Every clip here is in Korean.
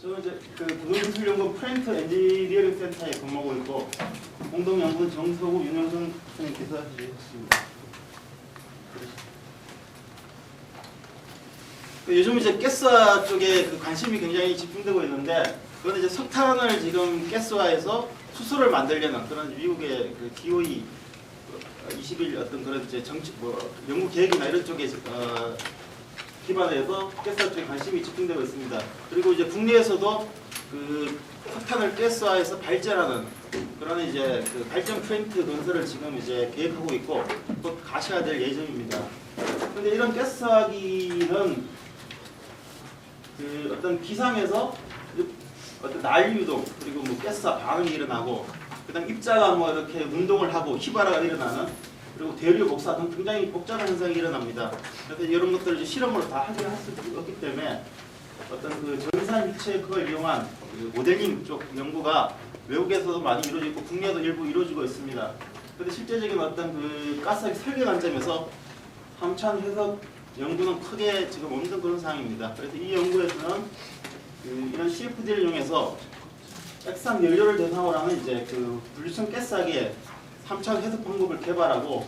저는 이제 그 부동기술연구원 프렌트 엔지니어링 센터에 근무하고 있고 공동 연구원 정서구 윤영선 선생님께서 해주셨습니다. 요즘 이제 가스화 쪽에 그 관심이 굉장히 집중되고 있는데 그건 이제 석탄을 지금 가스화해서 수소를 만들려는 그런 미국의 그 DOE 20일 어떤 그런 이제 정치 연구 계획이나 이런 쪽에 기반해서 가스화 쪽에 관심이 집중되고 있습니다. 그리고 이제 국내에서도 그 석탄을 가스화해서 발전하는 그런 이제 그 발전 플랜트 건설을 지금 이제 계획하고 있고 곧 가시화될 예정입니다. 그런데 이런 가스화기는 그 어떤 기상에서 어떤 난류동 그리고 뭐 가스화 반응이 일어나고 그다음 입자가 뭐 이렇게 운동을 하고 휘발화가 일어나는 그리고 대류 복사 등 굉장히 복잡한 현상이 일어납니다. 그래서 이런 것들을 이제 실험으로 다 하게 할 수 없기 때문에 어떤 그 전산 위치에 그걸 이용한 그 모델링 쪽 연구가 외국에서도 많이 이루어지고 국내에도 일부 이루어지고 있습니다. 그런데 실제적인 어떤 그 가스화기 설계 관점에서 함천 해석 연구는 크게 지금 없는 그런 상황입니다. 그래서 이 연구에서는 그 이런 CFD를 이용해서 액상 연료를 대상으로 하는 이제 그 분리층 가스화기의 3차 해석 방법을 개발하고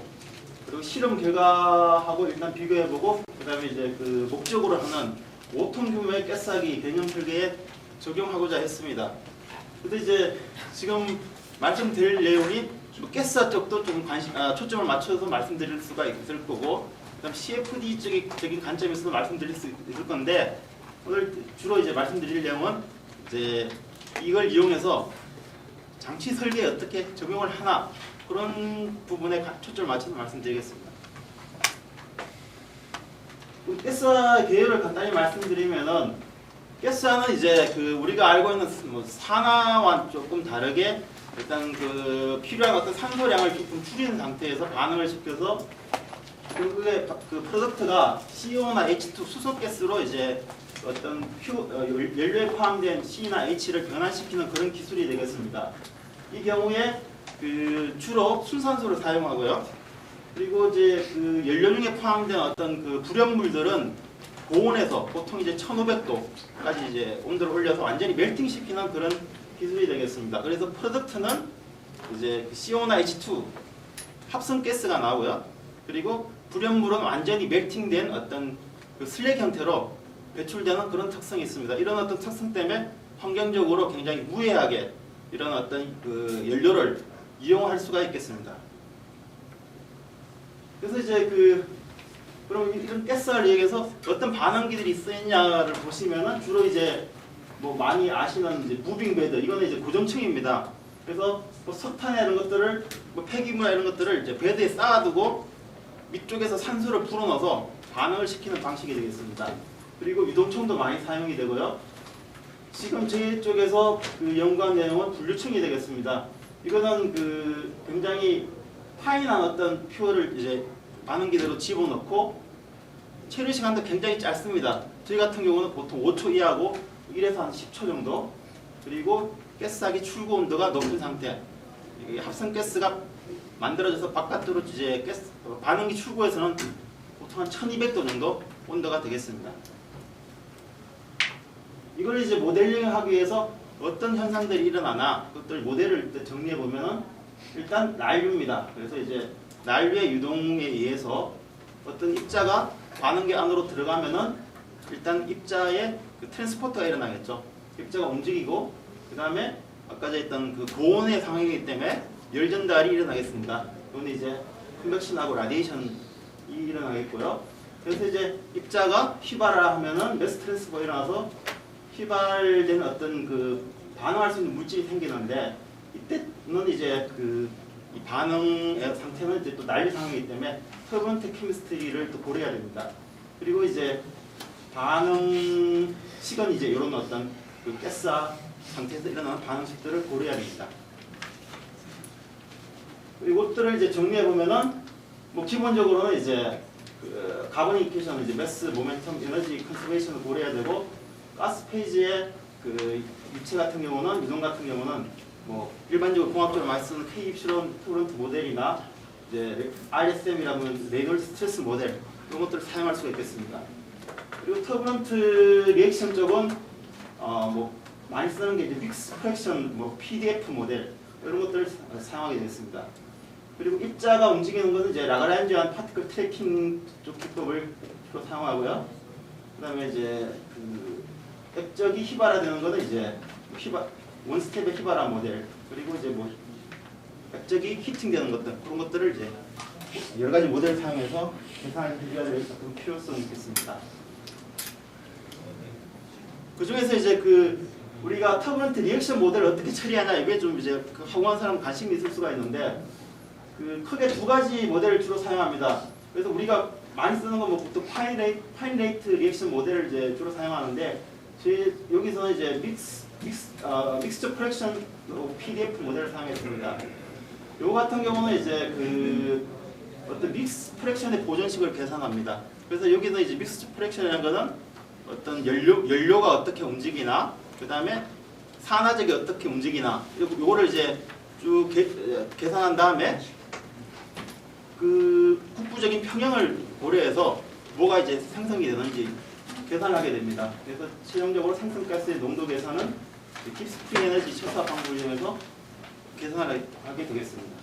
그리고 실험 결과하고 일단 비교해보고 그다음에 이제 그 목적으로 하는 5톤 규모의 가스화기 개념 설계에 적용하고자 했습니다. 근데 이제 지금 말씀드릴 내용이 가스화 쪽도 좀 초점을 맞춰서 말씀드릴 수가 있을 거고 그다음 CFD 적인 관점에서도 말씀드릴 수 있을 건데 오늘 주로 이제 말씀드릴 내용은 이제 이걸 이용해서 장치 설계에 어떻게 적용을 하나 그런 부분에 초점을 맞춰서 말씀드리겠습니다. 가스화 계열을 간단히 말씀드리면은 가스화는 이제 그 우리가 알고 있는 뭐 산화와 조금 다르게 일단 그 필요한 어떤 산소량을 조금 줄이는 상태에서 반응을 시켜서 결국에 그 프로덕트가 CO나 H2 수소가스로 이제 어떤 연료에 포함된 C나 H를 변환시키는 그런 기술이 되겠습니다. 이 경우에 그 주로 순산소를 사용하고요. 그리고 이제 그 연료중에 포함된 어떤 그 불연물들은 고온에서 보통 이제 1500도까지 이제 온도를 올려서 완전히 멜팅시키는 그런 기술이 되겠습니다. 그래서 프로덕트는 이제 CO나 H2 합성가스가 나오고요. 그리고 불연물은 완전히 멜팅된 어떤 그 슬랙 형태로 배출되는 그런 특성이 있습니다. 이런 어떤 특성 때문에 환경적으로 굉장히 무해하게 이런 어떤 그 연료를 이용할 수가 있겠습니다. 그래서 이제 그럼 이런 가스화를 이용해서 어떤 반응기들이 쓰였냐를 보시면은 주로 이제 뭐 많이 아시는 이제 무빙 베드 이거는 이제 고정층입니다. 그래서 뭐 석탄이나 이런 것들을 뭐 폐기물이나 이런 것들을 이제 베드에 쌓아두고 밑쪽에서 산소를 불어넣어서 반응을 시키는 방식이 되겠습니다. 그리고 유동층도 많이 사용이 되고요. 지금 저희 쪽에서 그 연구한 내용은 분류층이 되겠습니다. 이거는 그 굉장히 파인한 어떤 퓨어를 이제 반응기대로 집어넣고 체류 시간도 굉장히 짧습니다. 저희 같은 경우는 보통 5초 이하고 1에서 한 10초 정도. 그리고 가스화기 출구 온도가 높은 상태. 합성가스가 만들어져서 바깥으로 이제 반응기 출구에서는 보통 한 1200도 정도 온도가 되겠습니다. 이걸 이제 모델링하기 위해서 어떤 현상들이 일어나나 그것들 모델을 정리해 보면은 일단 난류입니다. 그래서 이제 난류의 유동에 의해서 어떤 입자가 반응기 안으로 들어가면은 일단 입자의 그 트랜스포터가 일어나겠죠. 입자가 움직이고 그 다음에 아까 했던 그 고온의 상황이기 때문에 열 전달이 일어나겠습니다. 이건 이제 컨벡션하고 라디에이션이 일어나겠고요. 그래서 이제 입자가 휘발을 하면은 매스 트랜스퍼가 일어나서 휘발되는 어떤 그 반응할 수 있는 물질이 생기는데 이때는 이제 그 이 반응의 상태는 이제 또 난리 상황이기 때문에 터번트 케미스트리를 또 고려해야 됩니다. 그리고 이제 반응 시간 이제 이런 어떤 그 가스화 상태에서 일어나는 반응식들을 고려해야 됩니다. 이것들을 이제 정리해 보면은 뭐 기본적으로는 이제 그 가버니케이션 이제 매스 모멘텀 에너지 컨서베이션을 고려해야 되고 가스 페이지의 그 유체 같은 경우는 유동 같은 경우는 뭐 일반적으로 공학적으로 많이 쓰는 K 입실론 토론트 모델이나 이제 RSM이라는 레이놀드 스트레스 모델 이런 것들을 사용할 수가 있겠습니다. 그리고 터부런트 리액션 쪽은 뭐 많이 쓰는 게 이제 믹스 프랙션, 뭐 PDF 모델 이런 것들을 사용하게 됐습니다. 그리고 입자가 움직이는 것은 이제 라그란지안 파티클 트래킹 쪽 기법을 주로 사용하고요. 그다음에 이제 그 액적이 휘발화되는 것은 이제 원스텝의 휘발화 모델, 그리고 이제 뭐 액적이 히팅되는 것들, 그런 것들을 이제 여러 가지 모델을 사용해서 계산을 해야 될 그런 필요성이 있겠습니다. 그 중에서 이제 그 우리가 터부런트 리액션 모델을 어떻게 처리하냐, 이게 좀 이제 그 학원 사람 관심이 있을 수가 있는데, 그 크게 두 가지 모델을 주로 사용합니다. 그래서 우리가 많이 쓰는 건 뭐 보통 파인레이트 리액션 모델을 이제 주로 사용하는데, 저희 여기서는 이제 믹스처 프랙션 PDF 모델을 사용했습니다. 요 같은 경우는 이제 그 어떤 믹스 프랙션의 보존식을 계산합니다. 그래서 여기는 이제 믹스처 프랙션이라는 거는 어떤 연료가 어떻게 움직이나, 그 다음에 산화적이 어떻게 움직이나, 요거를 이제 쭉 계산한 다음에 그 국부적인 평형을 고려해서 뭐가 이제 생성이 되는지 계산하게 됩니다. 그래서 최종적으로 생성가스의 농도 계산은 딥스프링 에너지 처사 방법을 이용해서 계산을 하게 되겠습니다.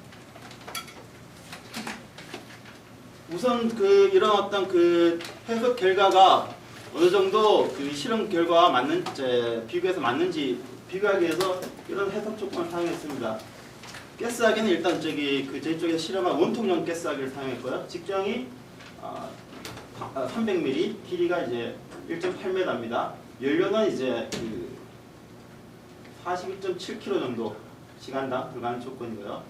우선 그 이런 어떤 그 해석 결과가 어느 정도 그 실험 결과와 비교해서 맞는지 비교하기 위해서 이런 해석 조건을 사용했습니다. 가스하기는 일단 저희 쪽에서 실험한 원통형 가스하기를 사용했고요. 직정이 300mm, 길이가 이제 1.8m입니다. 연료는 이제 그 42.7kg 정도 시간당 들어가는 조건이고요.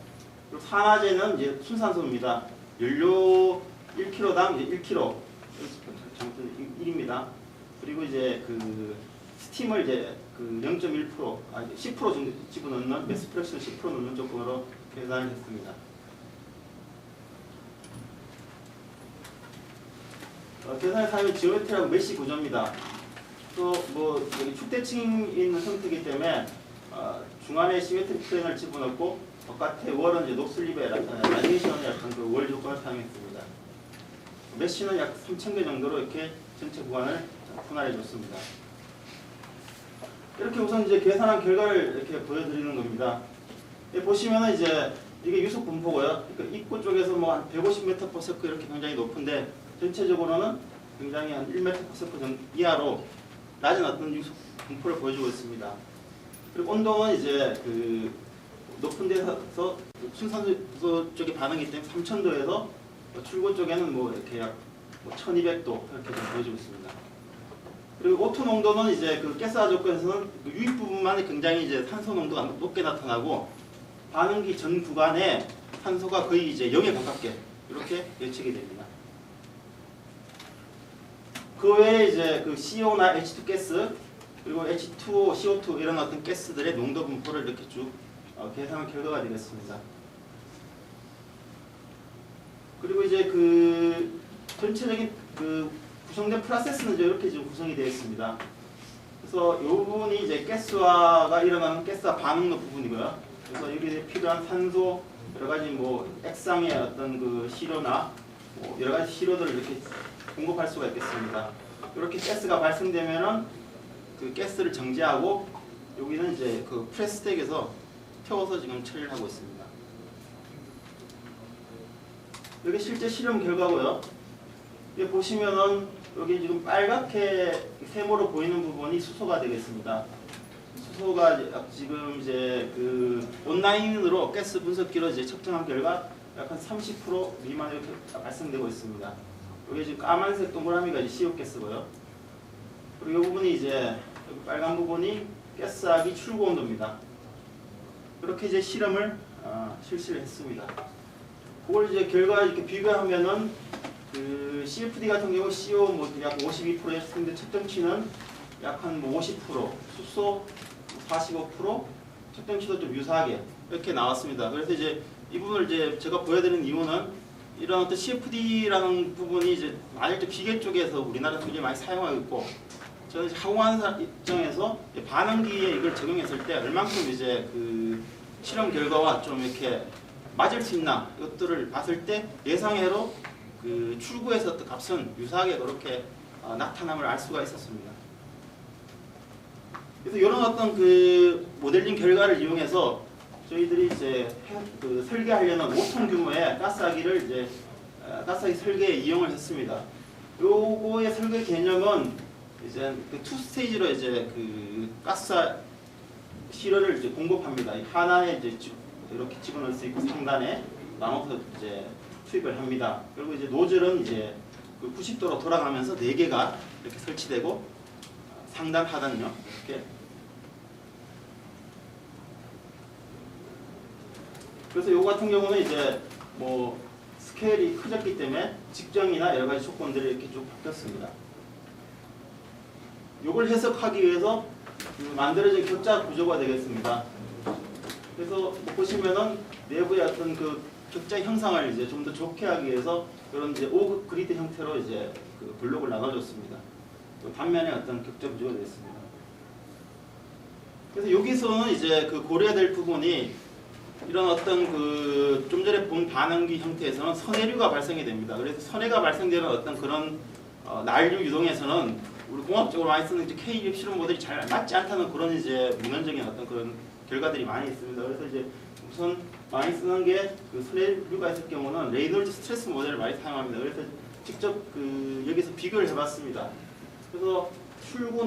그리고 산화제는 이제 순산소입니다. 연료 1kg당 이제 1kg, 1입니다. 그리고 이제 그 스팀을 이제 그 0.1%, 10% 정도 집어넣는, 매스 프랙션 10% 넣는 조건으로 계산을 했습니다. 계산에 사용한 지오메트리하고 메시 구조입니다. 또 뭐 여기 축대층이 있는 형태이기 때문에 중안에 시메트릭 플랜을 집어넣고 바깥에 월은 이제 녹슬립의 라디에이션의 약간 그 월 조건을 사용했습니다. 메시는 약 3,000개 정도로 이렇게 전체 구간을 분할해 줬습니다. 이렇게 우선 이제 계산한 결과를 이렇게 보여드리는 겁니다. 보시면은 이제 이게 유속 분포고요. 그러니까 입구 쪽에서 뭐 한 150m/s 이렇게 굉장히 높은데, 전체적으로는 굉장히 한 1m/s 이하로 낮은 어떤 유속 분포를 보여주고 있습니다. 그리고 온도는 이제 그 높은 데서 순산소 쪽에 반응이기 때문에 3000도에서 출고 쪽에는 뭐 이렇게 약 1200도 이렇게 좀 보여주고 있습니다. 그리고 오토 농도는 이제 그 가스화 조건에서는 그 유입 부분만 굉장히 이제 산소 농도가 높게 나타나고, 반응기 전 구간에 산소가 거의 이제 0에 가깝게 이렇게 예측이 됩니다. 그 외에 이제 그 CO나 H2 가스, 그리고 H2O, CO2 이런 어떤 가스들의 농도 분포를 이렇게 쭉 계산한 결과가 되겠습니다. 그리고 이제 그 전체적인 그 구성된 프로세스는 이렇게 지금 구성이 되어 있습니다. 그래서 이 부분이 이제 가스화가 일어나는 가스화 반응로 부분이고요. 그래서 여기에 필요한 산소, 여러 가지 뭐 액상의 어떤 그 시료나 뭐 여러 가지 시료들을 이렇게 공급할 수가 있겠습니다. 이렇게 가스가 발생되면은 그 가스를 정지하고, 여기는 이제 그 프레스텍에서 태워서 지금 처리를 하고 있습니다. 여기 실제 실험 결과고요. 여기 보시면은 여기 지금 빨갛게 세모로 보이는 부분이 수소가 되겠습니다. 수소가 지금 이제 그 온라인으로 가스 분석기로 이제 측정한 결과 약 한 30% 미만 이렇게 발생되고 있습니다. 여기 지금 까만색 동그라미가 이제 CO 가스고요. 그리고 이 부분이 이제 여기 빨간 부분이 가스압이 출고 온도입니다. 이렇게 이제 실험을 실시를 했습니다. 그걸 이제 결과 이렇게 비교하면은 그 CFD 같은 경우 CO 뭐 약 52%였는데 측정치는 약 한 50%, 수소 45%, 측정치도 좀 유사하게 이렇게 나왔습니다. 그래서 이제 이 부분을 이제 제가 보여드리는 이유는, 이런 어떤 CFD라는 부분이 이제 만일 또 기계 쪽에서 우리나라에서 굉장히 많이 사용하고 있고, 저는 학원하는 사람 입장에서 반응기에 이걸 적용했을 때 얼만큼 이제 그 실험 결과와 좀 이렇게 맞을 수 있나, 이것들을 봤을 때 예상외로 그 출구에서 어떤 값은 유사하게 그렇게 나타남을 알 수가 있었습니다. 그래서 이런 어떤 그 모델링 결과를 이용해서 저희들이 이제 그 설계하려는 5톤 규모의 가스화기를 이제 가스화기 설계에 이용을 했습니다. 요거의 설계 개념은 이제 그 투 스테이지로 이제 그 가스 실어를 이제 공급합니다. 하나에 이제 이렇게 집어넣을 수 있고 상단에 나눠서 이제 투입을 합니다. 그리고 이제 노즐은 이제 그 90도로 돌아가면서 4개가 이렇게 설치되고 상단 하단요 이렇게. 그래서 요 같은 경우는 이제 뭐 스케일이 커졌기 때문에 직정이나 여러 가지 조건들이 이렇게 쭉 바뀌었습니다. 요걸 해석하기 위해서 만들어진 격자 구조가 되겠습니다. 그래서 보시면은 내부의 어떤 그 격자 형상을 이제 좀 더 좋게 하기 위해서 이런 이제 오그 그리드 형태로 이제 그 블록을 나눠줬습니다. 단면에 어떤 격자 구조가 되겠습니다. 그래서 여기서는 이제 그 고려해야 될 부분이 이런 어떤 그 좀 전에 본 반응기 형태에서는 선해류가 발생이 됩니다. 그래서 선해가 발생되는 어떤 그런 난류 유동에서는 우리 공학적으로 많이 쓰는 이제 K 실험 모델이 잘 맞지 않다는 그런 이제 문헌적인 어떤 그런 결과들이 많이 있습니다. 그래서 이제 우선 많이 쓰는 게 그 선해류가 있을 경우는 레이놀즈 스트레스 모델을 많이 사용합니다. 그래서 직접 그 여기서 비교를 해봤습니다. 그래서 출구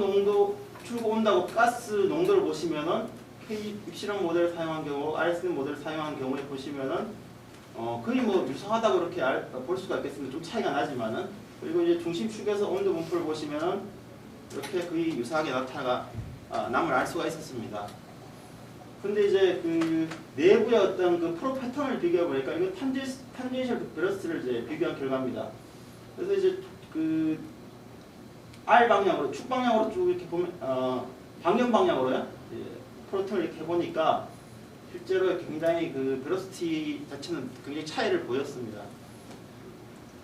온다고 가스 농도를 보시면은 K 입실험 모델을 사용한 경우, RSM 모델을 사용한 경우에 보시면은 거의 뭐 유사하다고 그렇게 볼 수가 있겠습니다. 좀 차이가 나지만은. 그리고 이제 중심축에서 온도 분포를 보시면은 이렇게 거의 유사하게 남을 알 수가 있었습니다. 근데 이제 그 내부의 어떤 그 프로 패턴을 비교해 보니까 이건 탄젠셜 브러스트를 이제 비교한 결과입니다. 그래서 이제 그 R 방향으로 축 방향으로 쭉 이렇게 보면 방향 방향으로요. 프로턴을 이렇게 해보니까 실제로 굉장히 그 베로시티 자체는 굉장히 차이를 보였습니다.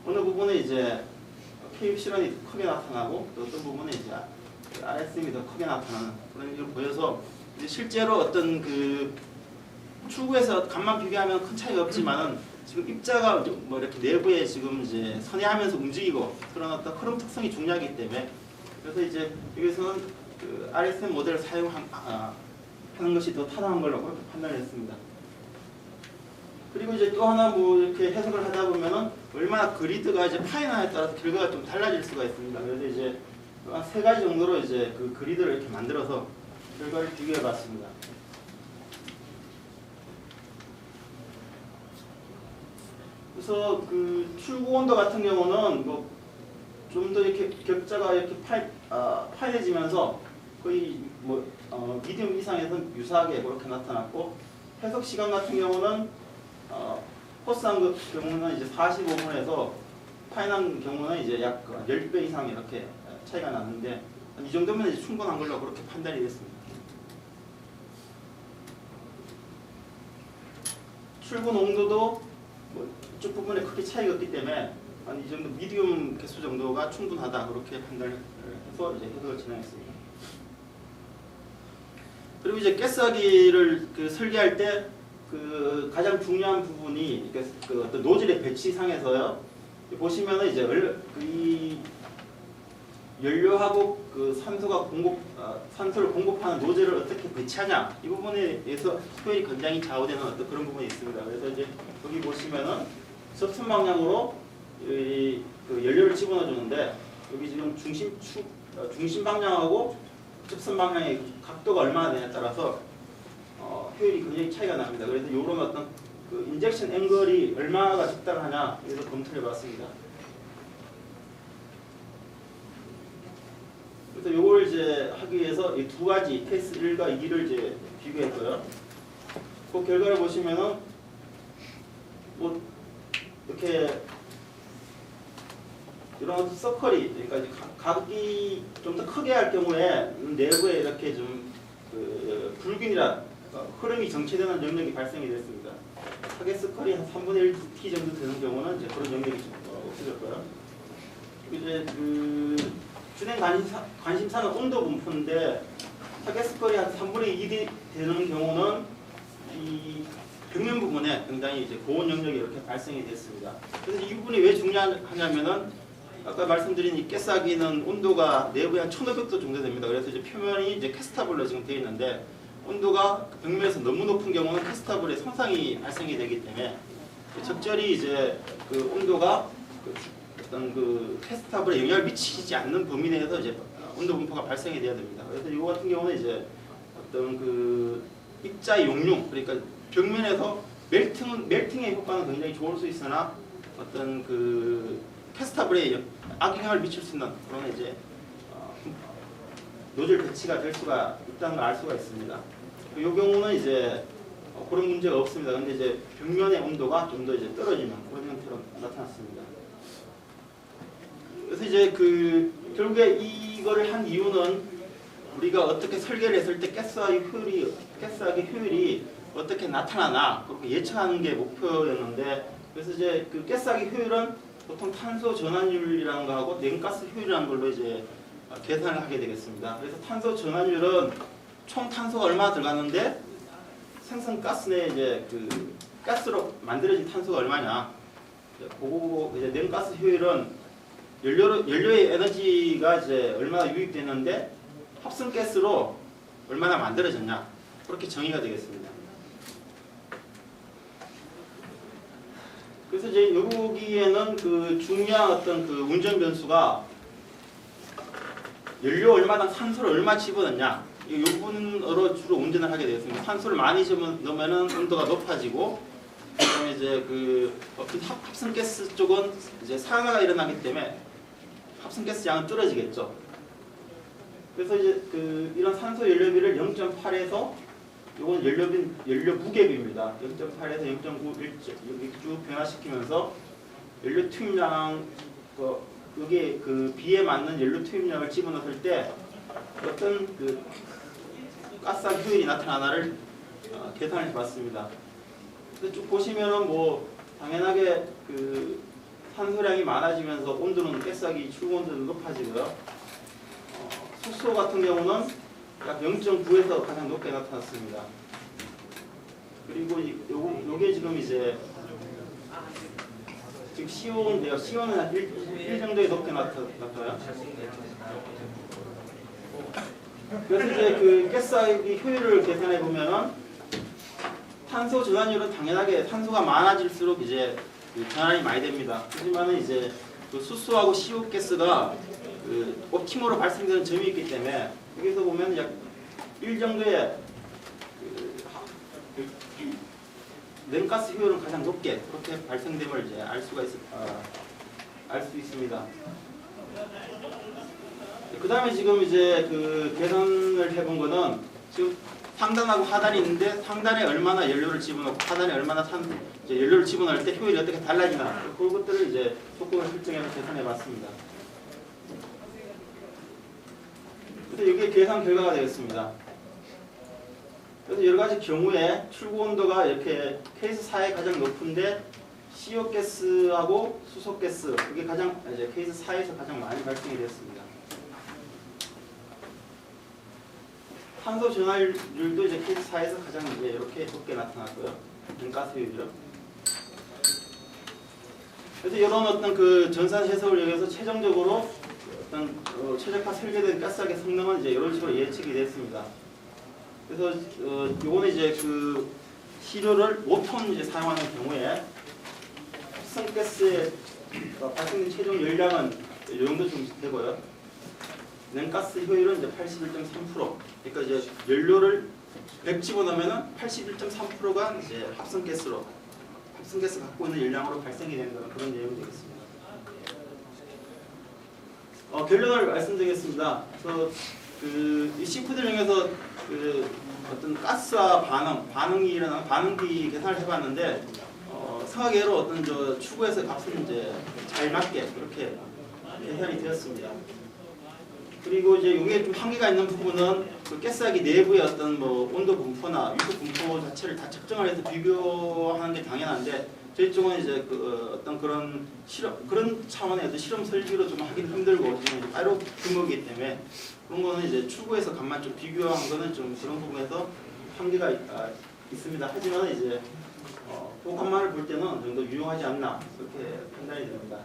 어느 부분에 이제 K 실현이 크게 나타나고 또 어떤 부분에 이제 RSM이 더 크게 나타나는 그런 걸 보여서 이제 실제로 어떤 그 출구에서 값만 비교하면 큰 차이가 없지만은 지금 입자가 뭐 이렇게 내부에 지금 이제 선회하면서 움직이고 그런 어떤 흐름 특성이 중요하기 때문에 그래서 이제 여기서는 그 RSM 모델을 하는 것이 더 타당한 걸로 그렇게 판단을 했습니다. 그리고 이제 또 하나 뭐 이렇게 해석을 하다 보면은 얼마나 그리드가 이제 파이나에 따라서 결과가 좀 달라질 수가 있습니다. 그래서 이제 한 3가지 정도로 이제 그 그리드를 이렇게 만들어서 결과를 비교해 봤습니다. 그래서 그 출구 온도 같은 경우는 뭐 좀 더 이렇게 격자가 이렇게 파인해지면서 거의 뭐 미디움 이상에서 유사하게 그렇게 나타났고 해석 시간 같은 경우는 호스한 경우는 이제 45분에서 파인한 경우는 이제 약 10배 이상 이렇게 차이가 났는데 이 정도면 이제 충분한 걸로 그렇게 판단이 됐습니다. 출구 농도도 뭐 이쪽 부분에 크게 차이가 없기 때문에 한 이 정도 미디움 개수 정도가 충분하다 그렇게 판단을 해서 이제 해석을 진행했습니다. 그리고 이제 가스화기를 그 설계할 때 그 가장 중요한 부분이 그 어떤 노즐의 배치상에서요. 보시면은 이제 이 연료하고 그 산소를 공급하는 노즐을 어떻게 배치하냐 이 부분에 대해서 효율이 굉장히 좌우되는 어떤 그런 부분이 있습니다. 그래서 이제 여기 보시면은 접선 방향으로 그 연료를 집어넣어 주는데 여기 지금 중심 방향하고 접선 방향의 각도가 얼마나 되냐에 따라서 효율이 굉장히 차이가 납니다. 그래서 이런 어떤 그 인젝션 앵글이 얼마나 적당하냐 그래서 검토해 봤습니다. 그래서 이걸 이제 하기 위해서 이 2가지 케이스 1과 2를 이제 비교했고요. 그 결과를 보시면은 뭐 이렇게 이런 어떤 서클이 그러니까 각이 좀 더 크게 할 경우에 내부에 이렇게 좀 그 불균이라 흐름이 정체되는 영역이 발생이 됐습니다. 타겟 서클이 한 3분의 1t 정도 되는 경우는 이제 그런 영역이 좀 없어졌고요. 이제 그 준행 관심사는 온도 분포인데 타겟 서클이 한 3분의 2이 되는 경우는 이 벽면 부분에 굉장히 이제 고온 영역이 이렇게 발생이 됐습니다. 그래서 이 부분이 왜 중요하냐면은 아까 말씀드린 이 깨싸기는 온도가 내부에 한 1500도 정도 됩니다. 그래서 이제 표면이 이제 캐스타블로 지금 되어 있는데 온도가 벽면에서 너무 높은 경우는 캐스타블에 손상이 발생이 되기 때문에 적절히 이제 그 온도가 어떤 그 캐스타블에 영향을 미치지 않는 범위 내에서 이제 온도 분포가 발생이 돼야 됩니다. 그래서 이거 같은 경우는 이제 어떤 그 입자 용융, 그러니까 벽면에서 멜팅의 효과는 굉장히 좋을 수 있으나 어떤 그 캐스타블에 악영향을 미칠 수 있는 그런 이제 노즐 배치가 될 수가 있다는 걸 알 수가 있습니다. 이 경우는 이제 그런 문제가 없습니다. 근데 이제 벽면의 온도가 좀 더 이제 떨어지는 그런 형태로 나타났습니다. 그래서 이제 그 결국에 이거를 한 이유는 우리가 어떻게 설계를 했을 때 가스화학의 효율이 어떻게 나타나나 그렇게 예측하는 게 목표였는데, 그래서 이제 그 가스화학의 효율은 보통 탄소 전환율이라는 거하고 냉가스 효율이라는 걸로 이제 계산을 하게 되겠습니다. 그래서 탄소 전환율은 총 탄소가 얼마 들어갔는데 생성 가스 내에 이제 그 가스로 만들어진 탄소가 얼마냐. 그리고 이제 냉가스 효율은 연료의 에너지가 이제 얼마나 유입되는데 합성 가스로 얼마나 만들어졌냐. 그렇게 정의가 되겠습니다. 그래서 이제 여기에는 그 중요한 어떤 그 운전 변수가 연료 얼마당 산소를 얼마 집어넣냐, 이 부분으로 주로 운전을 하게 되겠습니다. 산소를 많이 집어넣으면 온도가 높아지고, 그다음에 이제 그 합성가스 쪽은 이제 산화가 일어나기 때문에 합성가스 양은 줄어지겠죠. 그래서 이제 그 이런 산소 연료비를 0.8에서 이건 연료 무게비입니다. 0.8에서 0.9 이렇게 쭉 변화시키면서 연료 투입량 여기 그 비에 맞는 연료 투입량을 집어넣을 때 어떤 그 가스화 효율이 나타나나를 계산을 해봤습니다. 그래서 쭉 보시면은 뭐 당연하게 그 산소량이 많아지면서 온도는 가스화기 출구 온도도 높아지고요. 수소 같은 경우는 약 0.9에서 가장 높게 나타났습니다. 그리고 요게 지금 이제 지금 CO-인데요. CO는 한 1 정도에 높게 나타나요. 그래서 이제 그 가스화기 효율을 계산해 보면은 탄소 전환율은 당연하게 탄소가 많아질수록 이제 그 전환이 많이 됩니다. 하지만은 이제 그 수소하고 CO 가스가 그 옵티머로 발생되는 점이 있기 때문에 여기서 보면 약 1 정도의 그 냉가스 효율은 가장 높게 그렇게 발생됨을 이제 알 수 있습니다. 그 다음에 지금 이제 그 계산을 해본 거는 지금 상단하고 하단이 있는데 상단에 얼마나 연료를 집어넣고 하단에 얼마나 이제 연료를 집어넣을 때 효율이 어떻게 달라지나 그런 것들을 이제 조건을 설정해서 계산해 봤습니다. 그래서 이게 계산 결과가 되겠습니다. 그래서 여러 가지 경우에 출구 온도가 이렇게 케이스 4에 가장 높은데 CO 가스하고 수소 가스 그게 가장 이제 케이스 4에서 가장 많이 발생이 됐습니다. 탄소 전환율도 이제 케이스 4에서 가장 이제 이렇게 높게 나타났고요. 가스 효율이요. 그래서 이런 어떤 그 전산 해석을 이용해서 최종적으로 어떤 최적화 설계된 가스화기 성능은 이제 이런 식으로 예측이 됐습니다. 그래서 요거는 이제 그 시료를 5톤 이제 사용하는 경우에 합성가스의 발생된 최종 열량은 이 정도 좀 되고요. 냉가스 효율은 이제 81.3%. 그러니까 이제 연료를 100 집어넣으면은 81.3%가 이제 합성가스가 갖고 있는 열량으로 발생이 되는 그런 내용이 되겠습니다. 결론을 말씀드리겠습니다. 그래서 이 CFD를 이용해서 그 어떤 가스와 반응이 일어나는 반응비 계산을 해봤는데 성하계로 어떤 추구에서 값은 이제 잘 맞게 그렇게 계산이 되었습니다. 그리고 이제 이게 좀 한계가 있는 부분은 그 가스화기 내부의 어떤 뭐 온도 분포나 유속 분포 자체를 다 측정을 해서 비교하는 게 당연한데 저희 쪽은 이제 그 어떤 그런 차원의 실험 설계로 좀 하긴 힘들고 지금 따로 규모이기 때문에 그런 거는 이제 추구해서 값만 좀 비교한 거는 좀 그런 부분에서 한계가 있습니다. 하지만 이제 그 값만을 볼 때는 어느 정도 유용하지 않나 그렇게 판단이 됩니다.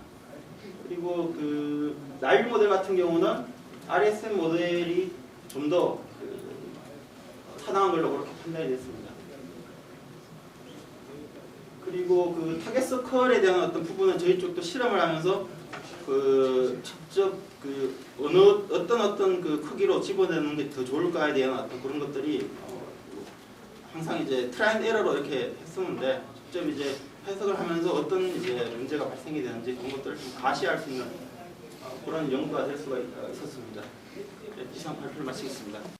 그리고 그 나일 모델 같은 경우는 RSM 모델이 좀 더 타당한 걸로 그렇게 판단이 됐습니다. 그리고 그 타겟 서클에 대한 어떤 부분은 저희 쪽도 실험을 하면서 그 직접 그 어떤 그 크기로 집어내는 게 더 좋을까에 대한 어떤 그런 것들이 항상 이제 트라이 앤 에러로 이렇게 했었는데 직접 이제 해석을 하면서 어떤 이제 문제가 발생이 되는지 그런 것들을 좀 가시할 수 있는 그런 연구가 될 수가 있었습니다. 이상 발표를 마치겠습니다.